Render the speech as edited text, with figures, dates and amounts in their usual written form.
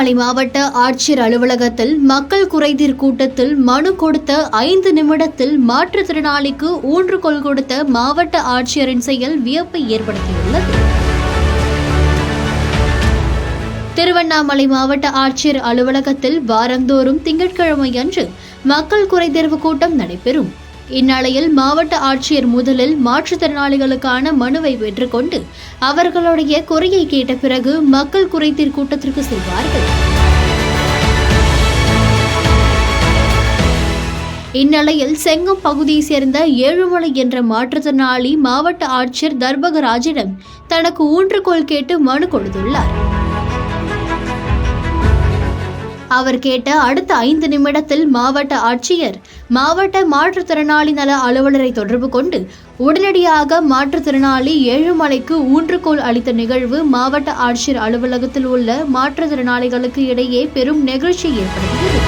திருவண்ணாமலை மாவட்ட ஆட்சியர் அலுவலகத்தில் மக்கள் குறைதீர் கூட்டத்தில் மனு கொடுத்த 5 நிமிடத்தில் மாற்றுத்திறனாளிக்கு ஊன்றுகோல் கொடுத்த மாவட்ட ஆட்சியரின் செயல் வியப்பை ஏற்படுத்தியுள்ளது. திருவண்ணாமலை மாவட்ட ஆட்சியர் அலுவலகத்தில் வாரந்தோறும் திங்கட்கிழமையன்று மக்கள் குறைதீர்வு கூட்டம் நடைபெறும். இந்நிலையில் மாவட்ட ஆட்சியர் முதலில் மாற்றுத்திறனாளிகளுக்கான மனுவை பெற்றுக்கொண்டு அவர்களுடைய குறையை கேட்ட பிறகு மக்கள் குறைதீர் கூட்டத்திற்கு செல்வார்கள். இந்நிலையில் செங்கம் பகுதியை சேர்ந்த ஏழுமலை என்ற மாற்றுத்திறனாளி மாவட்ட ஆட்சியர் தர்பகராஜிடம் தனக்கு ஊன்றுகோல் கேட்டு மனு கொடுத்துள்ளார். அவர் கேட்ட அடுத்த 5 நிமிடத்தில் மாவட்ட ஆட்சியர் மாவட்ட மாற்றுத்திறனாளி நல அலுவலரை தொடர்பு கொண்டு உடனடியாக மாற்றுத்திறனாளி ஏழுமலைக்கு ஊன்றுகோல் அளித்த நிகழ்வு மாவட்ட ஆட்சியர் அலுவலகத்தில் உள்ள மாற்றுத்திறனாளிகளுக்கு இடையே பெரும் நெகிழ்ச்சியை ஏற்படுத்தியது.